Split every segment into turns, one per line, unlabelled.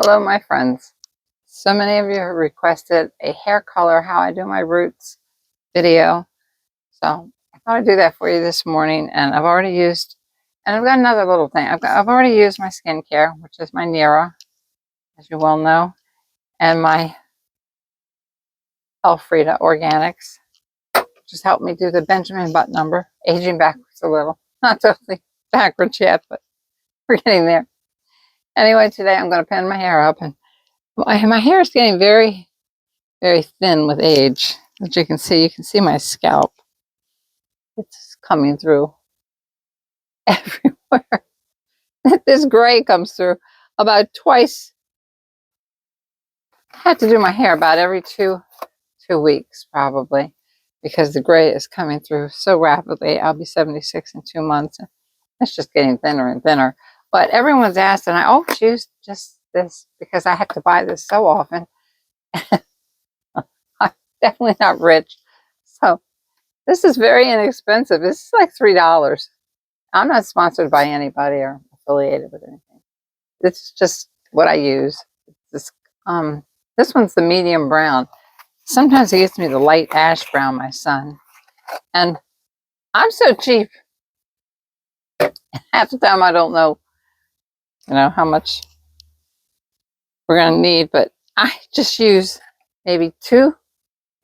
Hello, my friends. So many of you have requested a hair color, how I do my roots video. So I thought I'd do that for you this morning. And I've already used, and I've got another little thing. I've already used my skincare, which is my Nira, as you well know, and my Elfrida Organics, which has helped me do the Benjamin Button number, aging backwards a little. Not totally backwards yet, but we're getting there. Anyway, today I'm going to pin my hair up, and my hair is getting very, very thin with age. As you can see my scalp. It's coming through everywhere. This gray comes through about twice. I have to do my hair about every two weeks probably, because the gray is coming through so rapidly. I'll be 76 in 2 months. It's just getting thinner and thinner. But everyone's asked, and I always use just this because I have to buy this so often. I'm definitely not rich. So this is very inexpensive. This is like $3. I'm not sponsored by anybody or affiliated with anything. It's just what I use. This one's the medium brown. Sometimes he gets me the light ash brown, my son. And I'm so cheap. Half the time I don't know, how much we're going to need. But I just use maybe 2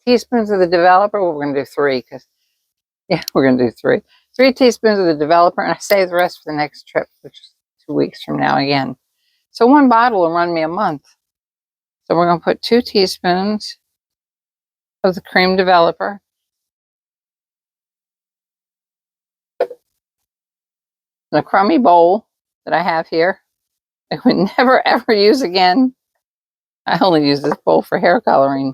teaspoons of the developer. Well, we're going to do 3 because, we're going to do 3. 3 teaspoons of the developer, and I save the rest for the next trip, which is 2 weeks from now again. So 1 bottle will run me a month. So we're going to put 2 teaspoons of the cream developer. In a crummy bowl that I have here. I would never ever use again. I only use this bowl for hair coloring.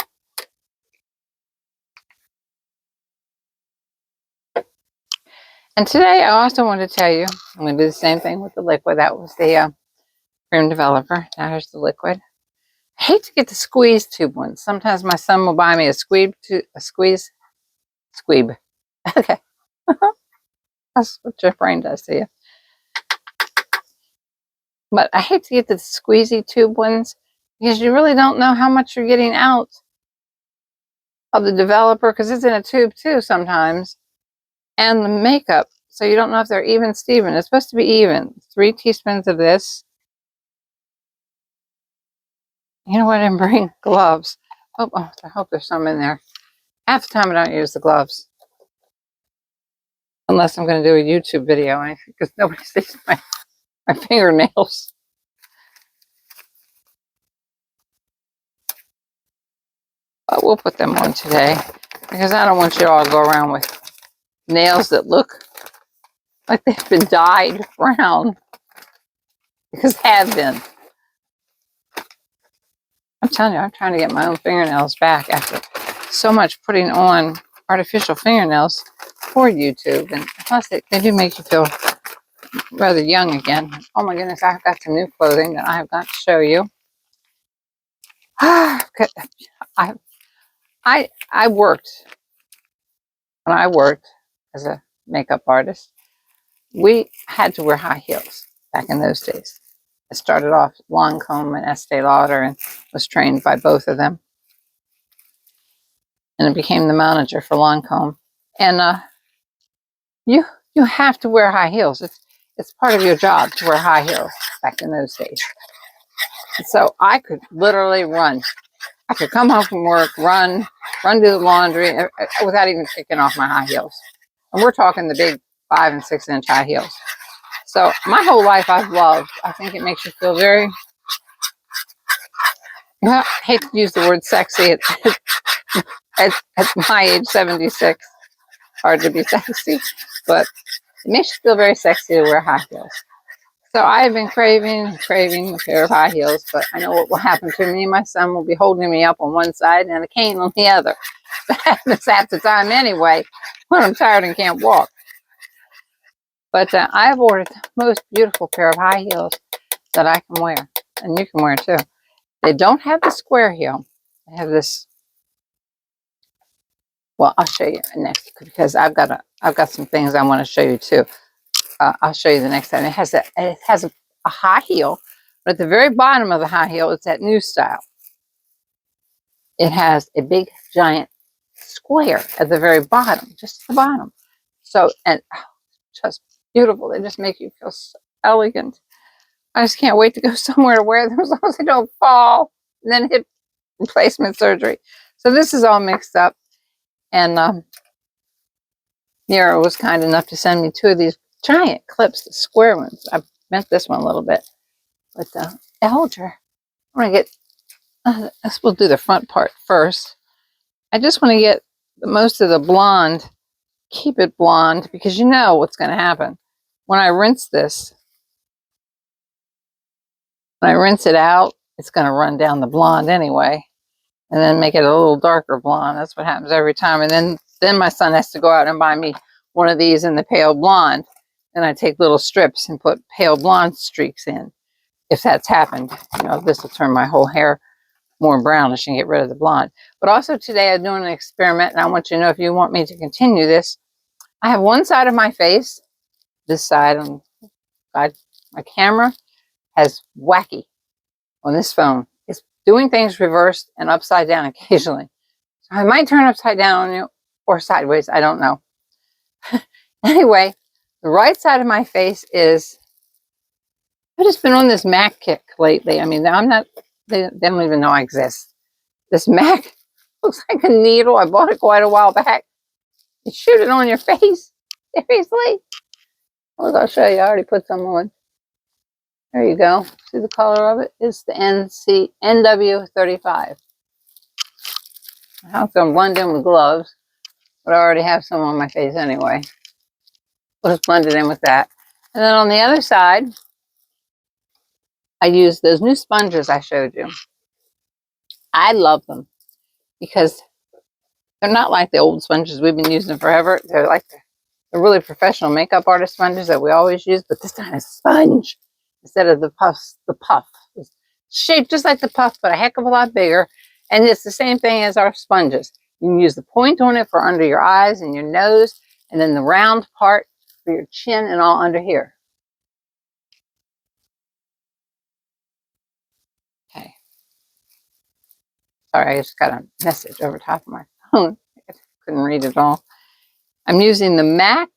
And today I also want to tell you, I'm going to do the same thing with the liquid. That was the cream developer. Now here's the liquid. I hate to get the squeeze tube ones. Sometimes my son will buy me a squeeze. Okay. That's what your brain does to you. But I hate to get the squeezy tube ones because you really don't know how much you're getting out of the developer, because it's in a tube too sometimes, and the makeup. So you don't know if they're even Steven. It's supposed to be even. 3 teaspoons of this. You know what? I didn't bring gloves. Oh, I hope there's some in there. Half the time I don't use the gloves. Unless I'm going to do a YouTube video, because nobody sees my fingernails. But we'll put them on today, because I don't want you all to go around with nails that look like they've been dyed brown, because have been. I'm telling you, I'm trying to get my own fingernails back after so much putting on artificial fingernails for YouTube. And plus, they do make you feel rather young again. Oh my goodness, I've got some new clothing that I have got to show you. I worked, when I worked as a makeup artist, we had to wear high heels back in those days. I started off at Lancome and Estee Lauder and was trained by both of them. And I became the manager for Lancome. And you have to wear high heels. It's part of your job to wear high heels back in those days. And so I could literally run. I could come home from work, run do the laundry without even taking off my high heels. And we're talking the big 5 and 6 inch high heels. So my whole life I've loved. I think it makes you feel very, I hate to use the word sexy at my age, 76. Hard to be sexy, but it makes you feel very sexy to wear high heels. So I have been craving a pair of high heels, but I know what will happen to me. My son will be holding me up on one side and a cane on the other. That happens half the time anyway, when I'm tired and can't walk. But I have ordered the most beautiful pair of high heels that I can wear, and you can wear too. They don't have the square heel. They have this. Well, I'll show you next, because I've got some things I want to show you too. I'll show you the next time. It has a high heel, But at the very bottom of the high heel, it's that new style. It has a big, giant square at the very bottom, just at the bottom. So, and just beautiful. They just make you feel so elegant. I just can't wait to go somewhere to wear them as long as they don't fall. And then hip replacement surgery. So this is all mixed up. And Nero was kind enough to send me 2 of these giant clips, the square ones. I bent this one a little bit. But the elder, I want to get, I guess we'll do the front part first. I just want to get most of the blonde, keep it blonde, because you know what's going to happen. When I rinse this, when I rinse it out, it's going to run down the blonde anyway, and then make it a little darker blonde. That's what happens every time. And then my son has to go out and buy me one of these in the pale blonde. And I take little strips and put pale blonde streaks in. If that's happened, you know, this will turn my whole hair more brownish and get rid of the blonde. But also today I'm doing an experiment, and I want you to know if you want me to continue this. I have one side of my face, this side on my camera has wacky on this phone. It's doing things reversed and upside down occasionally. So I might turn upside down on you or sideways. I don't know. Anyway, the right side of my face is, I've just been on this Mac kick lately. I mean, they don't even know I exist. This Mac looks like a needle. I bought it quite a while back. You shoot it on your face. Seriously? Look, I'll show you. I already put some on. There you go. See the color of it? It's the NW35. How come blend in with gloves? But I already have some on my face anyway. We'll just blend it in with that. And then on the other side, I use those new sponges I showed you. I love them because they're not like the old sponges we've been using forever. They're like the really professional makeup artist sponges that we always use, but this time it's sponge instead of the puffs. The puff is shaped just like the puff, but a heck of a lot bigger. And it's the same thing as our sponges. You can use the point on it for under your eyes and your nose, and then the round part for your chin and all under here. Okay. Sorry, I just got a message over top of my phone. I couldn't read it all. I'm using the MAC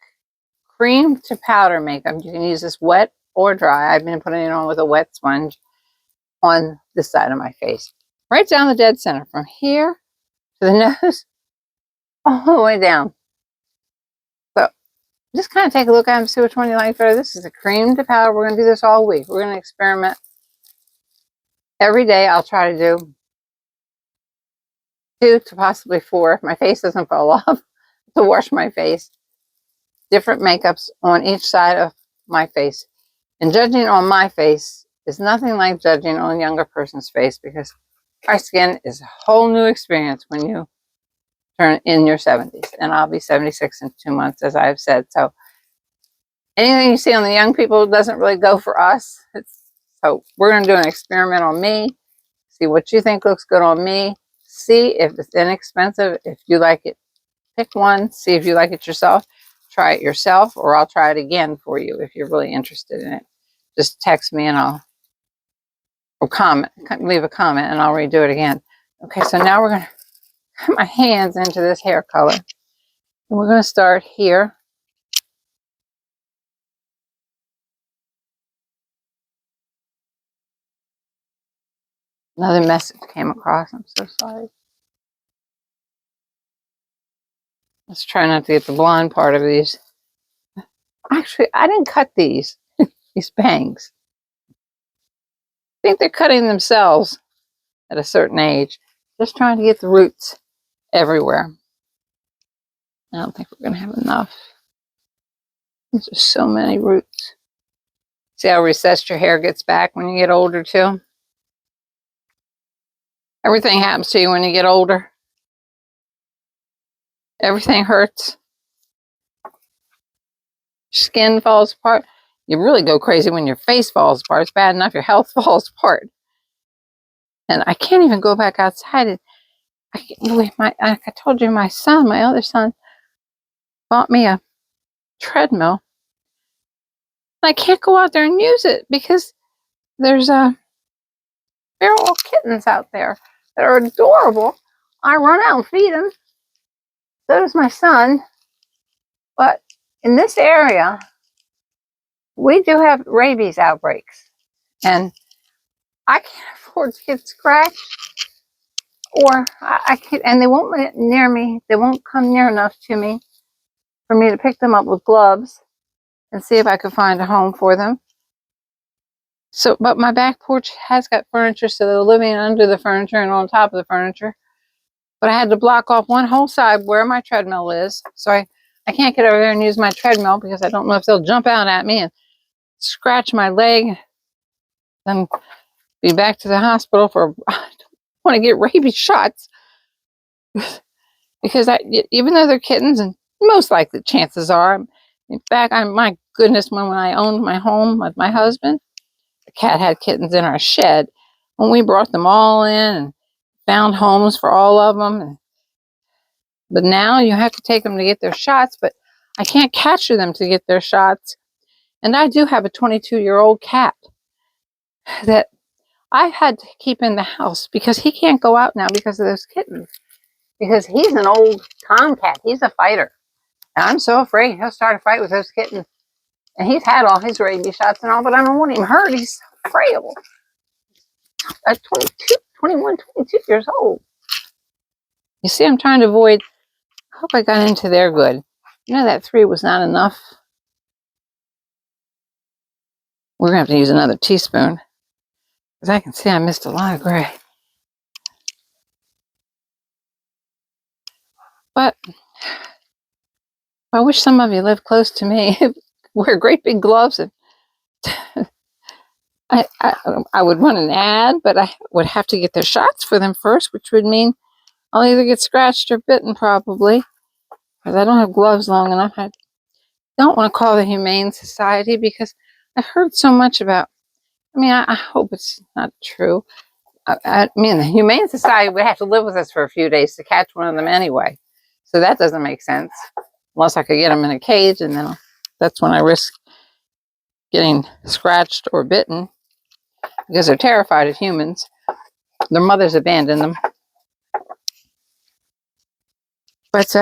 cream to powder makeup. You can use this wet or dry. I've been putting it on with a wet sponge on this side of my face. Right down the dead center, from here to the nose, all the way down. So just kind of take a look at them, see which one you like better. This is a cream to powder. We're going to do this all week. We're going to experiment. Every day I'll try to do 2 to possibly 4, if my face doesn't fall off, to wash my face. Different makeups on each side of my face. And judging on my face is nothing like judging on a younger person's face, because our skin is a whole new experience when you turn in your 70s. And I'll be 76 in 2 months, as I've said. So anything you see on the young people doesn't really go for us. So we're going to do an experiment on me, see what you think looks good on me, see if it's inexpensive, if you like it. Pick one, see if you like it yourself. Try it yourself, or I'll try it again for you if you're really interested in it. Just text me and or comment, leave a comment, and I'll redo it again. Okay, so now we're going to put my hands into this hair color. And we're going to start here. Another message came across. I'm so sorry. Let's try not to get the blonde part of these. Actually, I didn't cut these bangs. I think they're cutting themselves at a certain age. Just trying to get the roots everywhere. I don't think we're going to have enough. There's just so many roots. See how recessed your hair gets back when you get older too? Everything happens to you when you get older. Everything hurts. Skin falls apart. You really go crazy when your face falls apart. It's bad enough your health falls apart. And I can't even go back outside. Like I told you, my other son, bought me a treadmill. I can't go out there and use it because there's feral kittens out there that are adorable. I run out and feed them. So does my son. But in this area, we do have rabies outbreaks. And I can't afford to get scratched, or I can't, and they won't let it near me. They won't come near enough to me for me to pick them up with gloves and see if I could find a home for them. So, but my back porch has got furniture, so they're living under the furniture and on top of the furniture. But I had to block off one whole side where my treadmill is, so I can't get over there and use my treadmill because I don't know if they'll jump out at me and scratch my leg, then be back to the hospital for, I don't want to get rabies shots. Because even though they're kittens, and most likely chances are, in fact, my goodness, when I owned my home with my husband, the cat had kittens in our shed. When we brought them all in and found homes for all of them, but now you have to take them to get their shots, but I can't capture them to get their shots. And I do have a 22-year-old cat that I had to keep in the house because he can't go out now because of those kittens. Because he's an old tomcat. He's a fighter. And I'm so afraid he'll start a fight with those kittens. And he's had all his rabies shots and all, but I don't want him hurt. He's so frail. At 22, 21, 22 years old. You see, I'm trying to avoid. I hope I got into their good. You know, that 3 was not enough. We're going to have to use another teaspoon. Because I can see I missed a lot of gray. But I wish some of you lived close to me. Wear great big gloves. And I would run an ad, but I would have to get their shots for them first, which would mean I'll either get scratched or bitten probably. Because I don't have gloves long enough. I don't want to call the Humane Society because I've heard so much about, I hope it's not true. I mean, the Humane Society would have to live with us for a few days to catch one of them anyway. So that doesn't make sense. Unless I could get them in a cage, and then that's when I risk getting scratched or bitten because they're terrified of humans. Their mothers abandoned them. But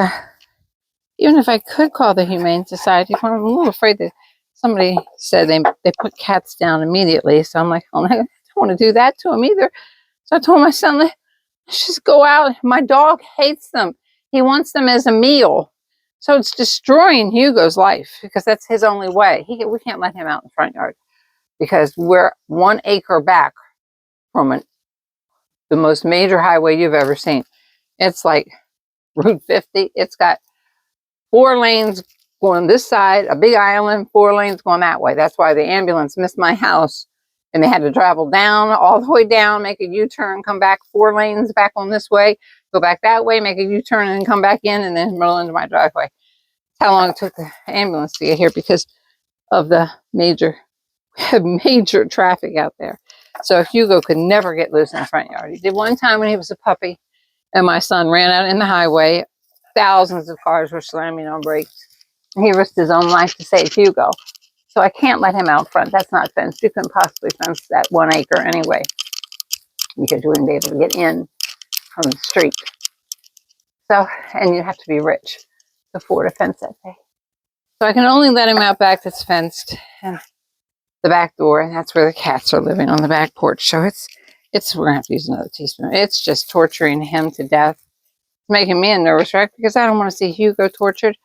even if I could call the Humane Society, I'm a little afraid that somebody said they put cats down immediately. So I'm like, oh, I don't want to do that to them either. So I told my son, let's just go out. My dog hates them. He wants them as a meal. So it's destroying Hugo's life because that's his only way. We can't let him out in the front yard because we're 1 acre back from the most major highway you've ever seen. It's like Route 50. It's got 4 lanes going this side, a big island, 4 lanes going that way. That's why the ambulance missed my house. And they had to travel down, all the way down, make a U-turn, come back 4 lanes back on this way, go back that way, make a U-turn, and then come back in, and then roll into my driveway. That's how long it took the ambulance to get here because of the major traffic out there. So Hugo could never get loose in the front yard. He did one time when he was a puppy, and my son ran out in the highway. Thousands of cars were slamming on brakes. He risked his own life to save Hugo. So I can't let him out front. That's not fenced. You couldn't possibly fence that 1 acre anyway, because you wouldn't be able to get in from the street. So, and you have to be rich to afford a fence that day. So I can only let him out back that's fenced, and the back door, and that's where the cats are living, on the back porch. So we're gonna have to use another teaspoon. It's just torturing him to death. It's making me a nervous wreck because I don't want to see Hugo tortured.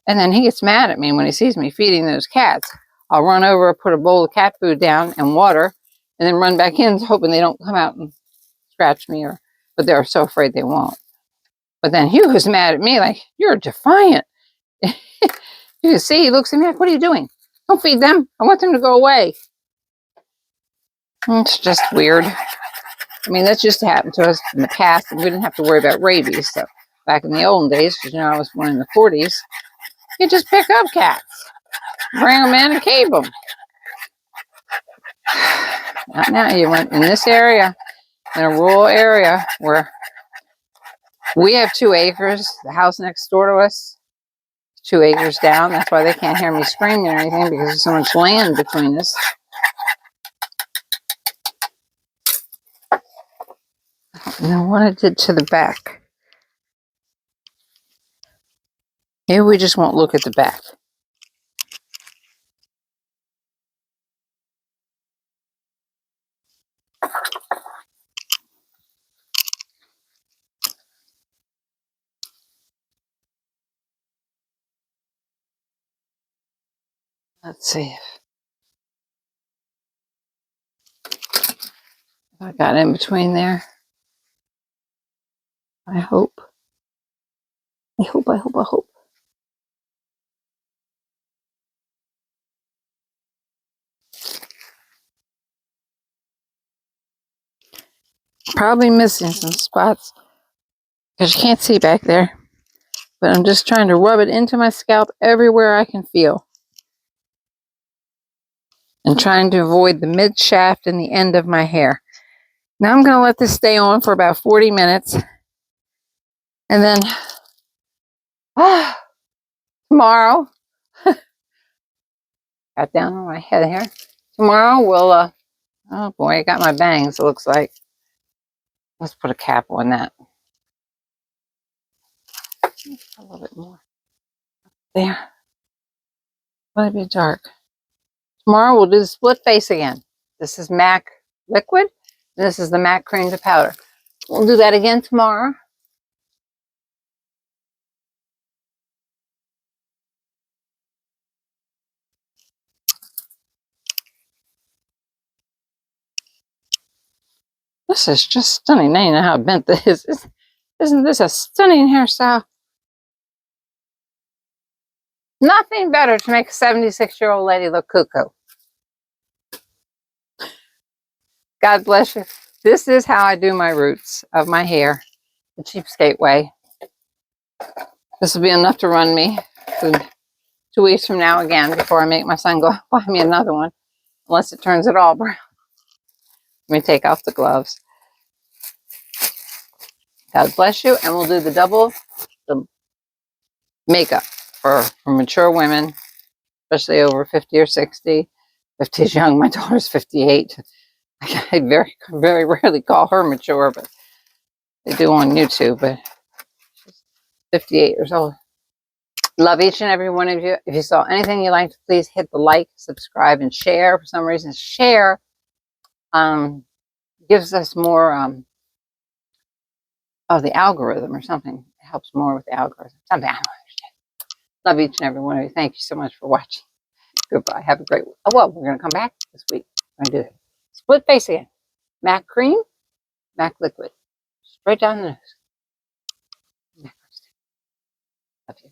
And then he gets mad at me when he sees me feeding those cats. I'll run over, put a bowl of cat food down and water, and then run back in hoping they don't come out and scratch me, but they're so afraid they won't. But then Hugo's mad at me like, you're defiant. You can see, he looks at me like, what are you doing? Don't feed them. I want them to go away. It's just weird. That's just happened to us in the past, and we didn't have to worry about rabies. So back in the olden days, because I was born in the 40s, you just pick up cats, bring them in and keep them. Not now. You went in this area, in a rural area where we have 2 acres. The house next door to us, 2 acres down. That's why they can't hear me screaming or anything, because there's so much land between us. Now what I did to the back. Maybe we just won't look at the back. Let's see if I got in between there. I hope. I hope. Probably missing some spots because you can't see back there. But I'm just trying to rub it into my scalp everywhere I can feel. And trying to avoid the mid shaft and the end of my hair. Now I'm going to let this stay on for about 40 minutes. And then tomorrow, got down on my head here. Tomorrow we'll, oh boy, I got my bangs, it looks like. Let's put a cap on that. A little bit more. There. Let it be dark. Tomorrow we'll do the split face again. This is MAC liquid. This is the MAC cream to powder. We'll do that again tomorrow. This is just stunning. Now you know how bent this is. Isn't this a stunning hairstyle? Nothing better to make a 76-year-old lady look cuckoo. God bless you. This is how I do my roots of my hair, the cheapskate way. This will be enough to run me 2 weeks from now again before I make my son go buy me another one, unless it turns it all brown. Let me take off the gloves. God bless you, and we'll do the double the makeup for mature women, especially over 50 or 60. 50 is young. My daughter's 58. I very rarely call her mature, but they do on YouTube. But she's 58 years old. Love each and every one of you. If you saw anything you liked, please hit the like, subscribe, and share. For some reason, share gives us more of the algorithm or something. It helps more with the algorithm. Something I don't understand. Love each and every one of you. Thank you so much for watching. Goodbye. Have a great week. Oh, well, we're going to come back this week. We're going to do it. Split face again. MAC cream, MAC liquid. Straight down the nose. Love you.